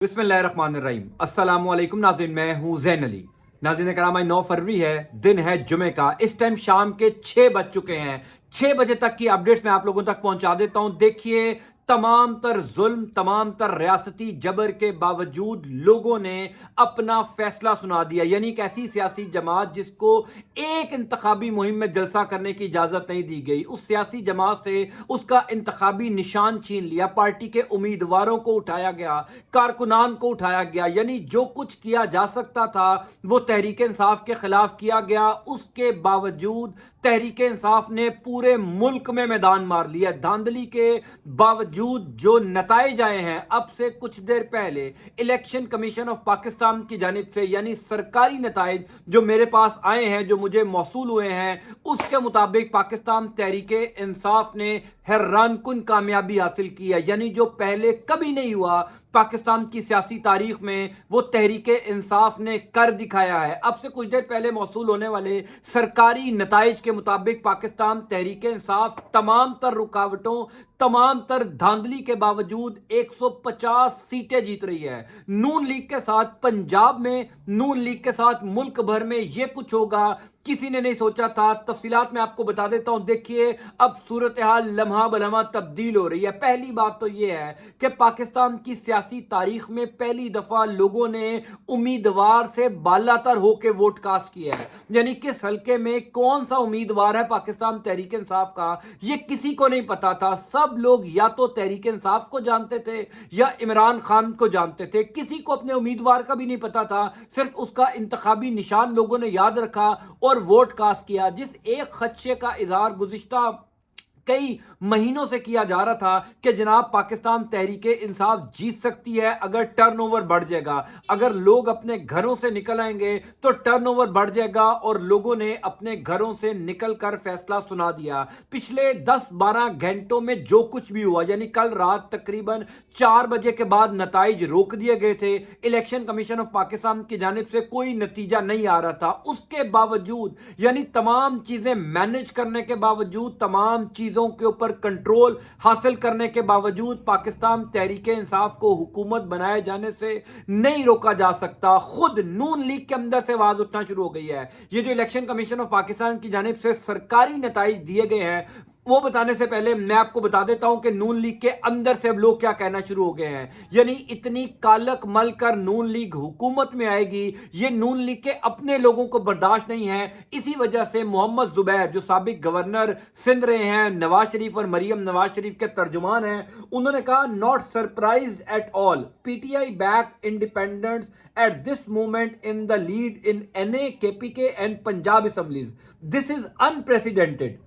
बिस्मिल्लाहिर्रहमानिर्रहीम। अस्सलाम वालेकुम नाज़रीन, मैं हूं ज़ैन अली। नाज़रीन कराम, आज 9 फरवरी है, दिन है जुमे का। इस टाइम शाम के 6 बज चुके हैं। 6 बजे तक की अपडेट्स मैं आप लोगों तक पहुंचा देता हूं। देखिए, तमाम तर जुल्म, तमाम तर रियासती जबर के बावजूद लोगों ने अपना फैसला सुना दिया। यानी एक ऐसी सियासी जमात जिसको एक इंतखाबी मुहिम में जलसा करने की इजाजत नहीं दी गई, उस सियासी जमात से उसका इंतखाबी निशान छीन लिया, पार्टी के उम्मीदवारों को उठाया गया, कारकुनान को उठाया गया। यानी जो कुछ किया जा सकता था वो तहरीक इंसाफ के खिलाफ किया गया। उसके बावजूद तहरीक इंसाफ ने पूरे मुल्क में मैदान मार लिया। धांधली के बावजूद जो नताइज आए हैं अब से कुछ देर पहले इलेक्शन कमीशन ऑफ पाकिस्तान की जानिब से, यानी सरकारी नताइज जो मेरे पास आए हैं, जो मुझे मौसूल हुए हैं, उसके मुताबिक पाकिस्तान तहरीक इंसाफ ने हैरानकुन कामयाबी हासिल की है। यानी जो पहले कभी नहीं हुआ पाकिस्तान की सियासी तारीख में, वो तहरीक इंसाफ ने कर दिखाया है। अब से कुछ देर पहले मौसूल होने वाले सरकारी नताइज के मुताबिक पाकिस्तान तहरीक इंसाफ तमाम तर रुकावटों, तमाम तर धांधली के बावजूद 150 सीटें जीत रही है। नून लीग के साथ पंजाब में, नून लीग के साथ मुल्क भर में यह कुछ होगा किसी ने नहीं सोचा था। तफसीलात मैं आपको बता देता हूं। देखिए, अब सूरत हाल लम्हा बलम्हा तब्दील हो रही है। पहली बात तो यह है कि पाकिस्तान की सियासी तारीख में पहली दफा लोगों ने उम्मीदवार से बालातर होकर वोट कास्ट किया है। यानी किस हल्के में कौन सा उम्मीदवार है पाकिस्तान तहरीक इंसाफ का, यह किसी को नहीं पता था। सब लोग या तो तहरीक इंसाफ को जानते थे या इमरान खान को जानते थे। किसी को अपने उम्मीदवार का भी नहीं पता था। सिर्फ उसका इंतखाबी निशान लोगों ने याद रखा और वोट कास्ट किया। जिस एक खदशे का इजहार गुज़िश्ता कई महीनों से किया जा रहा था कि जनाब पाकिस्तान तहरीक इंसाफ जीत सकती है अगर टर्नओवर बढ़ जाएगा, अगर लोग अपने घरों से निकल आएंगे तो टर्नओवर बढ़ जाएगा, और लोगों ने अपने घरों से निकलकर फैसला सुना दिया। पिछले 10-12 घंटों में जो कुछ भी हुआ, यानी कल रात तकरीबन 4 बजे के बाद नताइज रोक दिए गए थे। इलेक्शन कमीशन ऑफ पाकिस्तान की जानिब से कोई नतीजा नहीं आ रहा था। उसके बावजूद, यानी तमाम चीजें मैनेज करने के बावजूद, तमाम चीजों के ऊपर कंट्रोल हासिल करने के बावजूद, पाकिस्तान तहरीक इंसाफ को हुकूमत बनाए जाने से नहीं रोका जा सकता। खुद नून लीग के अंदर से आवाज उठना शुरू हो गई है। ये जो इलेक्शन कमीशन ऑफ पाकिस्तान की जानिब से सरकारी नताइज दिए गए हैं, वो बताने से पहले मैं आपको बता देता हूं कि नून लीग के अंदर से अब लोग क्या कहना शुरू हो गए हैं। यानी इतनी कालक मल कर नून लीग हुकूमत में आएगी, ये नून लीग के अपने लोगों को बर्दाश्त नहीं है। इसी वजह से मोहम्मद जुबैर, जो साबिक गवर्नर सिंध रहे हैं, नवाज शरीफ और मरियम नवाज शरीफ के तर्जुमान हैं, उन्होंने कहा, not surprised at all, PTI back independence at this moment in the lead in NA, KPK and Punjab assemblies. This is unprecedented.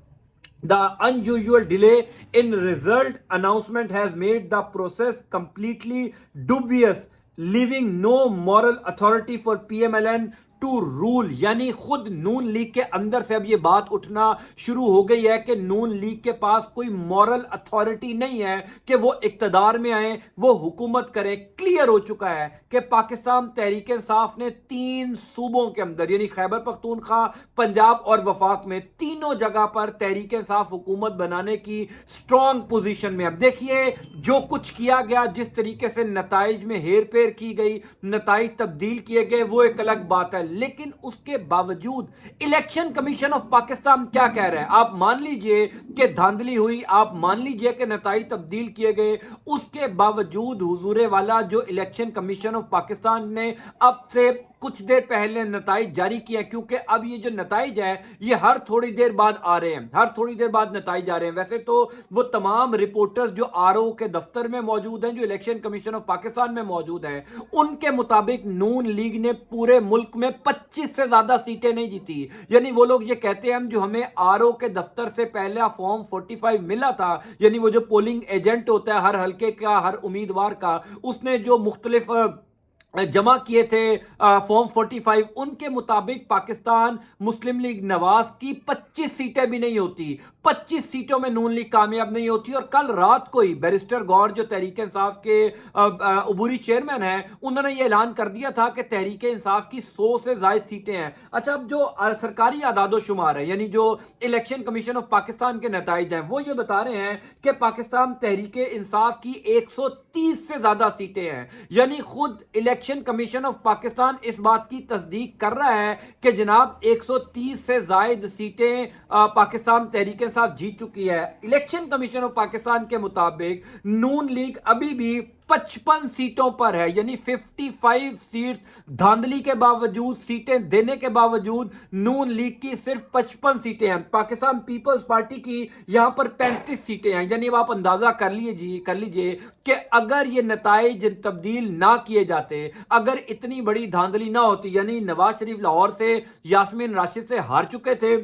The unusual delay in result announcement has made the process completely dubious, leaving no moral authority for PMLN to rule. यानी खुद नून league के अंदर से अब यह बात उठना शुरू हो गई है कि नून लीग के पास कोई मॉरल अथॉरिटी नहीं है कि वो इक्तदार में आए, वो हुकूमत करें। क्लियर हो चुका है कि पाकिस्तान तहरीक इंसाफ ने 3 सूबों के अंदर, यानी खैबर पख्तूनख्वा, पंजाब और वफाक में, तीनों जगह पर तहरीक इंसाफ हुकूमत बनाने की स्ट्रॉन्ग पोजीशन में। अब देखिए, जो कुछ किया गया, जिस तरीके से नताइज में हेर फेर की गई, नताइज तब्दील किए गए, वो एक अलग बात है। लेकिन उसके बावजूद इलेक्शन कमीशन ऑफ पाकिस्तान क्या कह रहा है? आप मान लीजिए कि धांधली हुई, आप मान लीजिए कि नताइज तब्दील किए गए, उसके बावजूद हुजूरे वाला जो इलेक्शन कमीशन ऑफ पाकिस्तान ने अब से कुछ देर पहले नताइज जारी किया, क्योंकि अब ये जो नताइज है ये हर थोड़ी देर बाद आ रहे हैं, हर थोड़ी देर बाद नताइज आ रहे हैं। वैसे तो वो तमाम रिपोर्टर्स जो आरओ के दफ्तर में मौजूद हैं, जो इलेक्शन कमीशन ऑफ पाकिस्तान में मौजूद हैं, उनके मुताबिक नून लीग ने पूरे मुल्क में 25 से ज्यादा सीटें नहीं जीती। यानी वो लोग ये कहते हैं, जो हमें आरओ के दफ्तर से पहले फॉर्म 45 मिला था, यानी वो जो पोलिंग एजेंट होता है हर हल्के का, हर उम्मीदवार का, उसने जो मुख्तलिफ जमा किए थे फॉर्म 45, उनके मुताबिक पाकिस्तान मुस्लिम लीग नवाज की 25 सीटें भी नहीं होती, 25 सीटों में नून लीग कामयाब नहीं होती। और कल रात को ही बैरिस्टर गौर जो तहरीक इंसाफ के अबूरी चेयरमैन हैं, उन्होंने ये ऐलान कर दिया था कि तहरीक इंसाफ की 100 से ज्यादा सीटें हैं। अच्छा, अब जो सरकारी आदादोशुमार है, यानी जो इलेक्शन कमीशन ऑफ पाकिस्तान के नताइज हैं, वो ये बता रहे हैं कि पाकिस्तान तहरीक इंसाफ की 130 से ज्यादा सीटें हैं। यानी खुद इलेक्शन कमीशन ऑफ पाकिस्तान इस बात की तस्दीक कर रहा है कि जनाब 130 से ज्यादा सीटें पाकिस्तान तहरीक इंसाफ जीत चुकी है। इलेक्शन कमीशन ऑफ पाकिस्तान के मुताबिक नून लीग अभी भी 55 सीटों पर है, यानी 55 सीट्स धांधली के बावजूद, सीटें देने के बावजूद नून लीग की सिर्फ 55 सीटें हैं। पाकिस्तान पीपल्स पार्टी की यहां पर 35 सीटें हैं। यानी अब आप अंदाजा कर लीजिए कि अगर ये नताइज तब्दील ना किए जाते, अगर इतनी बड़ी धांधली ना होती, यानी नवाज शरीफ लाहौर से यास्मीन राशिद से हार चुके थे,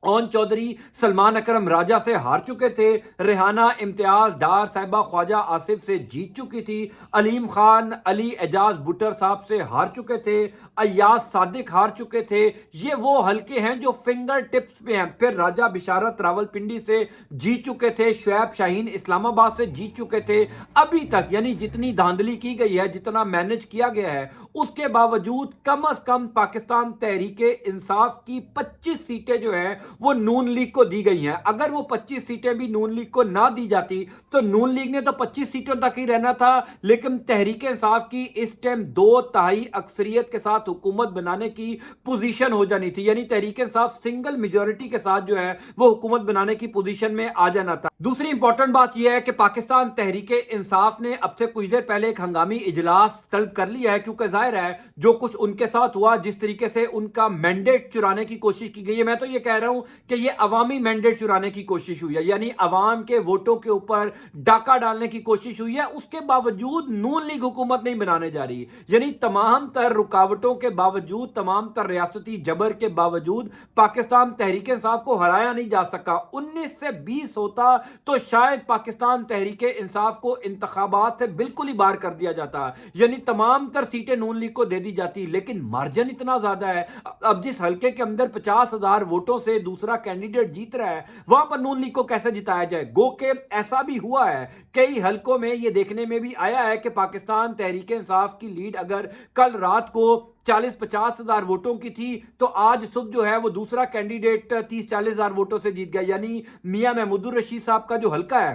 ओन चौधरी सलमान अकरम राजा से हार चुके थे, रेहाना इम्तियाज डार साहिबा ख्वाजा आसिफ से जीत चुकी थी, अलीम खान अली एजाज बुटर साहब से हार चुके थे, अय्याज सादिक हार चुके थे। ये वो हल्के हैं जो फिंगर टिप्स पे हैं। फिर राजा बिशारत रावलपिंडी से जीत चुके थे, शुएब शाहीन इस्लामाबाद से जीत चुके थे। अभी तक यानी जितनी धांधली की गई है, जितना मैनेज किया गया है, उसके बावजूद कम अज कम पाकिस्तान तहरीके इंसाफ की 25 सीटें जो है वो नून लीग को दी गई हैं। अगर वो 25 सीटें भी नून लीग को ना दी जाती तो नून लीग ने तो 25 सीटों तक ही रहना था, लेकिन तहरीक इंसाफ की इस टाइम 2/3 अक्सरियत के साथ हुकूमत बनाने की पोजीशन हो जानी थी। यानी तहरीक इंसाफ सिंगल मेजोरिटी के साथ जो है वो हुकूमत बनाने की पोजीशन में आ जाना था। दूसरी इंपॉर्टेंट बात यह है कि पाकिस्तान तहरीक इंसाफ ने अब से कुछ देर पहले एक हंगामी इजलास तलब कर लिया है, क्योंकि जाहिर है जो कुछ उनके साथ हुआ, जिस तरीके से उनका मैंडेट चुराने की कोशिश की गई है, मैं तो ये कह रहा हूं कि ये अवामी मैंडेट चुराने की कोशिश हुई है, यानी अवाम के वोटों के ऊपर डाका डालने की कोशिश हुई है। उसके बावजूद नून लीग हुकूमत नहीं बनाने जा रही। यानी तमाम तर रुकावटों के बावजूद, तमाम तर रियासती जबर के बावजूद पाकिस्तान तहरीक इंसाफ को हराया नहीं जा सका। 19 से 20 होता तो शायद पाकिस्तान तहरीक इंसाफ को इंतखाबात से बिल्कुल ही बाहर कर दिया जाता, यानी तमाम तर सीटें नून लीग को दे दी जाती। लेकिन मार्जिन इतना ज्यादा है, अब जिस हल्के के अंदर 50,000 वोटों से दूसरा कैंडिडेट जीत रहा है, वहां पर नून लीग को कैसे जिताया जाए। गो के ऐसा भी हुआ है, कई हल्कों में यह देखने में भी आया है कि पाकिस्तान तहरीक इंसाफ की लीड अगर कल रात को 40-50 हजार वोटों की थी, तो आज सुबह जो है वो दूसरा कैंडिडेट 30-40 हजार वोटों से जीत गया। यानी मियां महमूदुर रशीद साहब का जो हल्का है,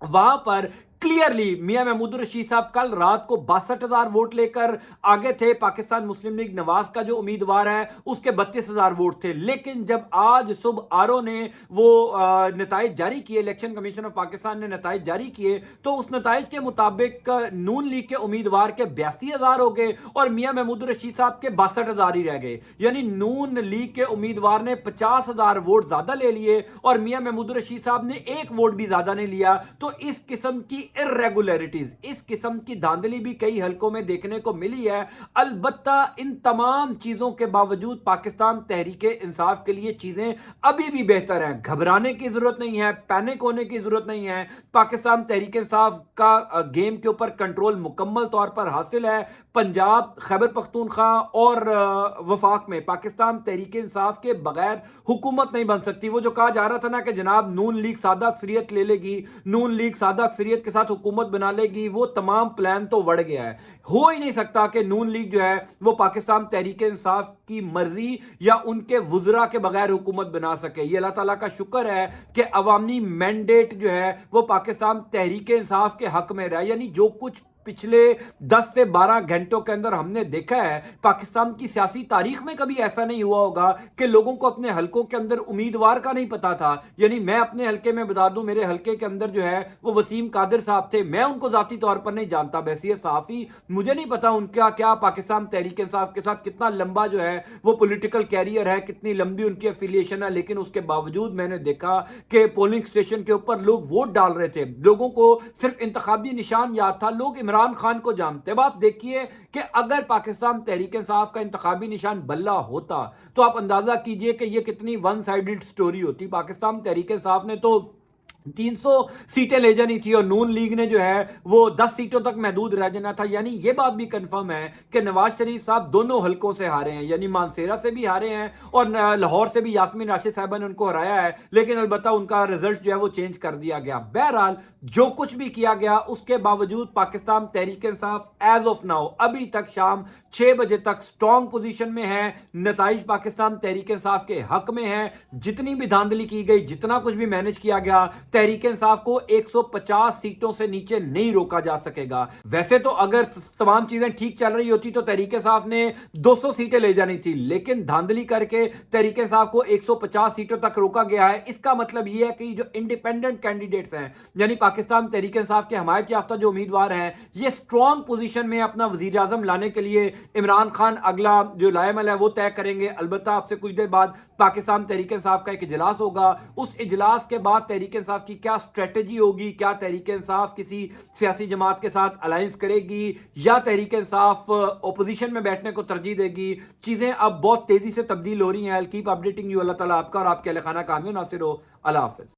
वहां पर क्लियरली मियां महमूदुर रशीद साहब कल रात को 62,000 वोट लेकर आगे थे। पाकिस्तान मुस्लिम लीग नवाज का जो उम्मीदवार है उसके 32,000 वोट थे। लेकिन जब आज सुबह आरओ ने वो नताइज जारी किए, इलेक्शन कमीशन ऑफ पाकिस्तान ने नताइज जारी किए, तो उस नताइज के मुताबिक नून लीग के उम्मीदवार के 82,000 हो गए और मियां महमूदुर रशीद साहब के 62,000 ही रह गए। यानी नून लीग के उम्मीदवार ने 50,000 वोट ज्यादा ले लिए और मियां महमूदुर रशीद साहब ने एक वोट भी ज्यादा नहीं लिया। तो इस किस्म की इर्रेगुलरिटीज, इस किस्म की धांधली भी कई हलकों में देखने को मिली है। अलबत्ता इन तमाम चीजों के बावजूद पाकिस्तान तहरीक इंसाफ के लिए चीजें अभी भी बेहतर हैं। घबराने की जरूरत नहीं है, पैनिक होने की जरूरत नहीं है। पाकिस्तान तहरीक इंसाफ का गेम के ऊपर कंट्रोल मुकम्मल तौर पर हासिल है। पंजाब, खैबर पख्तूनख्वा और वफाक में पाकिस्तान तहरीक इंसाफ के बगैर हुकूमत नहीं बन सकती। वो जो कहा जा रहा था ना कि जनाब नून लीग सादा अक्सरियत ले लेगी, नून लीग सादा अक्सरियत के साथ हुकूमत बना लेगी, वो तमाम प्लान तो वड़ गया है। हो ही नहीं सकता कि नून लीग जो है वो पाकिस्तान तहरीक इंसाफ की मर्जी या उनके वुजरा के बगैर हुकूमत बना सके। ये अल्लाह ताला का शुक्र है कि अवामी मैंडेट जो है वो पाकिस्तान तहरीक इंसाफ के हक में रहा। यानी जो कुछ पिछले 10 से 12 घंटों के अंदर हमने देखा है, पाकिस्तान की सियासी तारीख में कभी ऐसा नहीं हुआ होगा कि लोगों को अपने हलकों के अंदर उम्मीदवार का नहीं पता था। यानी मैं अपने हलके में बता दूं, मेरे हलके के अंदर जो है वो वसीम कादिर साहब थे। मैं उनको जाती तौर पर नहीं जानता, बैसियत सहाफी मुझे नहीं पता उनका क्या पाकिस्तान तहरीक इंसाफ के साथ कितना लंबा जो है वो पॉलिटिकल कैरियर है, कितनी लंबी उनकी एफिलिएशन है। लेकिन उसके बावजूद मैंने देखा कि पोलिंग स्टेशन के ऊपर लोग वोट डाल रहे थे, लोगों को सिर्फ इंतखाबी निशान याद था, लोग इमरान खान को जानते। अब आप देखिए कि अगर पाकिस्तान तहरीक इंसाफ का इंतखाबी निशान बल्ला होता तो आप अंदाजा कीजिए कि यह कितनी वन साइडेड स्टोरी होती। पाकिस्तान तहरीक इंसाफ ने तो 300 सीटें ले जानी थी और नून लीग ने जो है वो 10 सीटों तक महदूद रह जाना था। यानी ये बात भी कंफर्म है कि नवाज शरीफ साहब दोनों हलकों से हारे हैं, यानी मानसेरा से भी हारे हैं और लाहौर से भी यास्मीन राशिद साहबा ने उनको हराया है, लेकिन अलबत्ता उनका रिजल्ट जो है वो चेंज कर दिया गया। बहरहाल जो कुछ भी किया गया उसके बावजूद Pakistan Tehreek Insaf as of now अभी तक शाम 6 बजे तक स्ट्रॉन्ग पोजीशन में है। नताइज पाकिस्तान तहरीक इंसाफ के हक में है। जितनी भी धांधली की गई, जितना कुछ भी मैनेज किया गया, तहरीक इंसाफ को 150 सीटों से नीचे नहीं रोका जा सकेगा। वैसे तो अगर तमाम चीजें ठीक चल रही होती तो तहरीक इंसाफ ने 200 सीटें ले जानी थी, लेकिन धांधली करके तहरीक इंसाफ को 150 सीटों तक रोका गया है। इसका मतलब यह है कि जो इंडिपेंडेंट कैंडिडेट्स हैं, यानी पाकिस्तान तहरीक इंसाफ के हमायत याफ्ता जो उम्मीदवार हैं, ये स्ट्रॉन्ग पोजीशन में अपना वजीर आजम लाने के लिए इमरान खान अगला जो लाएमल है वो तय करेंगे। अलबत्ता आपसे कुछ देर बाद पाकिस्तान तहरीक इंसाफ का एक इजलास होगा। उस इजलास के बाद तहरीक इंसाफ की क्या स्ट्रेटजी होगी, क्या तहरीक इंसाफ किसी सियासी जमात के साथ अलायंस करेगी या तहरीक इंसाफ ओपोजिशन में बैठने को तरजीह देगी, चीजें अब बहुत तेजी से तब्दील हो रही हैं। I keep updating you. Allah ताला आपका और आपके अहल खाना कामयाब नासिर हो। अल्लाह हाफिज।